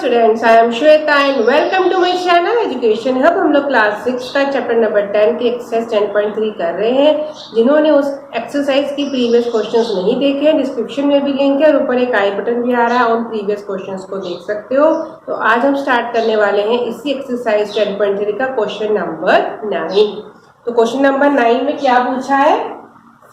Students, I am Shweta and welcome to my channel education hub. हम लोग class 6 का chapter number 10 की exercise 10.3 कर रहे हैं। जिन्होंने उस एक्सरसाइज की प्रीवियस क्वेश्चंस नहीं देखे हैं, डिस्क्रिप्शन में भी लिंक है और ऊपर एक आई बटन भी आ रहा है, उन प्रीवियस क्वेश्चंस को देख सकते हो। तो आज हम स्टार्ट करने वाले हैं इसी एक्सरसाइज 10.3 का क्वेश्चन नंबर 9। तो क्वेश्चन नंबर 9 में क्या पूछा है?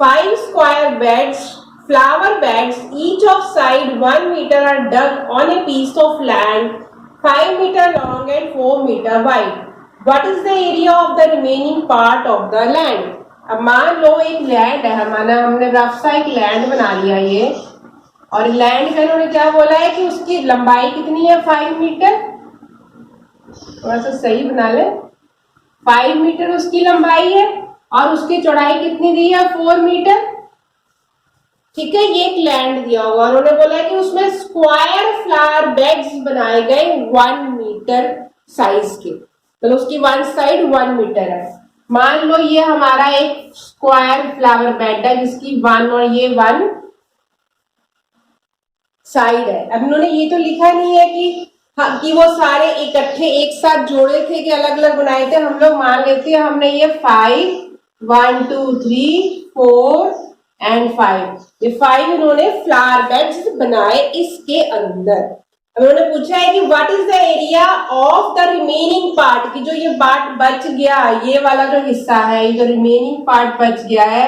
5 square beds, flower beds, each of side 1 meter, are dug on a piece of land 5 meter long and 4 meter wide. What is the area of the remaining part of the land? अब मान लो एक land है हमारा, हमने rough सा एक land बना लिया ये, और लैंड का इन्होंने क्या बोला है कि उसकी लंबाई कितनी है? 5 मीटर। थोड़ा सा सही बना ले। 5 मीटर उसकी लंबाई है और उसकी चौड़ाई कितनी दी है? 4 मीटर। ठीक है, ये एक लैंड दिया होगा और उन्होंने बोला है कि उसमें स्क्वायर फ्लावर बेड्स बनाए गए 1 मीटर साइज के, मतलब उसकी वन साइड 1 मीटर है। मान लो ये हमारा एक स्क्वायर फ्लावर बेड है जिसकी 1 और ये 1 साइड है। अब इन्होंने ये तो लिखा नहीं है कि वो सारे इकट्ठे एक साथ जोड़े थे कि अलग अलग बनाए थे। हम लोग मान लेते हैं हमने ये 5 1 2 3 4 एंड 5, ये 5 इन्होंने फ्लावर बेड्स बनाए इसके अंदर। अब उन्होंने पूछा है कि what is the area of the remaining part, की जो ये पार्ट बच गया, ये वाला जो हिस्सा है, ये जो रिमेनिंग पार्ट बच गया है,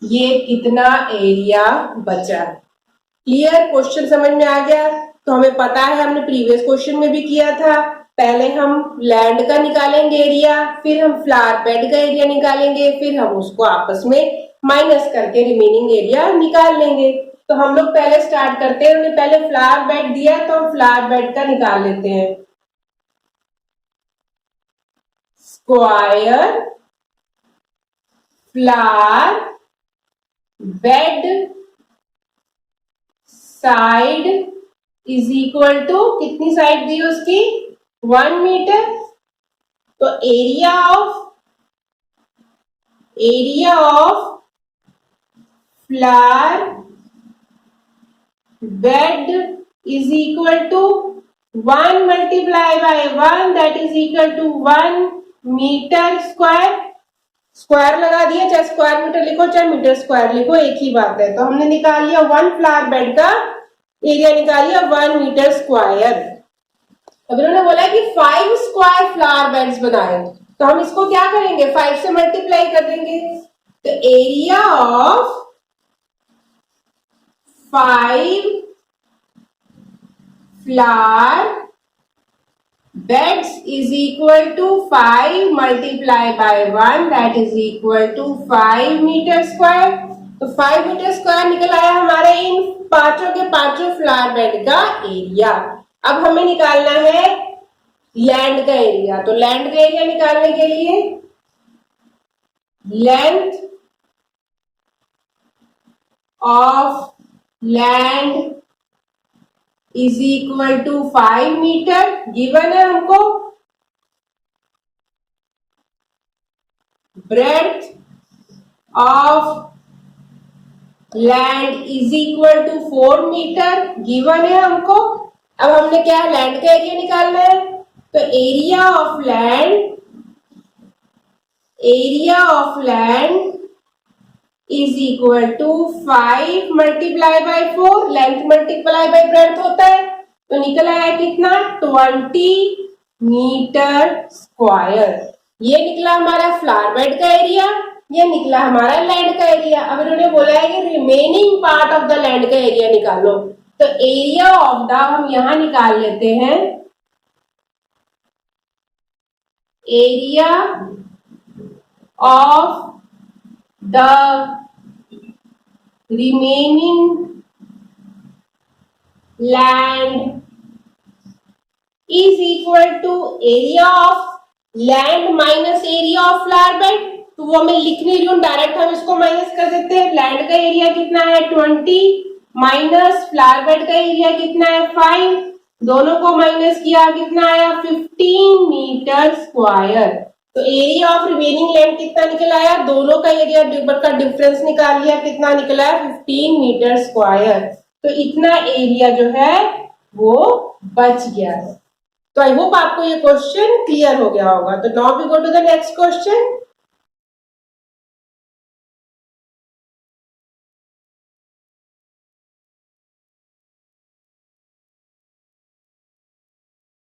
ये कितना एरिया बचा। क्लियर? क्वेश्चन समझ में आ गया? तो हमें पता है, हमने प्रीवियस क्वेश्चन में भी किया था, पहले हम लैंड का निकालेंगे एरिया, फिर हम फ्लावर बेड का एरिया निकालेंगे, फिर हम उसको आपस में माइनस करके रिमेनिंग एरिया निकाल लेंगे। तो हम लोग पहले स्टार्ट करते हैं, उन्होंने पहले फ्लावर बेड दिया तो हम फ्लावर बेड का निकाल लेते हैं। Square flower bed side is equal to, कितनी साइड दी उसकी? 1 मीटर। तो area of flower bed is equal to 1 multiplied by 1, that is equal to 1 metre square. Square लगा दिया, चाहे स्क्वायर मीटर लिखो चाहे मीटर स्क्वायर लिखो, एक ही बात है। तो हमने निकाल लिया 1 फ्लावर बेड का एरिया, निकाल लिया 1 मीटर स्क्वायर। अब इन्होंने बोला कि 5 स्क्वायर फ्लावर बेड्स बनाए, तो हम इसको क्या करेंगे? 5 से मल्टीप्लाई कर देंगे। तो area of 5 flower beds is equal to 5 multiply by 1, that is equal to 5 metre square. तो 5 मीटर स्क्वायर निकल आया हमारे इन पांचों के पांचों फ्लावर बेड का एरिया। अब हमें निकालना है लैंड का एरिया। तो लैंड का एरिया निकालने के लिए length of land is equal to 5 metre given है हमको। Breadth of land is equal to 4 metre given है हमको। अब हमने क्या है? लैंड का एरिया निकालना है। तो area of land is equal to 5 multiply by 4, length multiply by breadth होता है, तो निकल आया कितना? 20 मीटर स्क्वायर। ये निकला हमारा फ्लावर बेड का एरिया, ये निकला हमारा लैंड का एरिया। अब इन्होंने बोला है कि remaining part of the land का एरिया निकालो। तो एरिया ऑफ द, हम यहां निकाल लेते हैं, area of the remaining land is equal to area of land minus area of flower bed। तो वो मैं लिख नहीं रही हूँ, डायरेक्ट हम इसको माइनस कर देते हैं। लैंड का एरिया कितना है? 20 माइनस फ्लावर बेड का एरिया कितना है? 5, दोनों को माइनस किया, कितना आया? 15 मीटर स्क्वायर। तो एरिया ऑफ रिमेनिंग लैंड कितना निकल आया? दोनों का एरिया का डिफरेंस निकाल लिया, कितना निकला है? 15 मीटर स्क्वायर। तो इतना एरिया जो है वो बच गया है। तो आई होप आपको ये क्वेश्चन क्लियर हो गया होगा। तो now we go to the next question.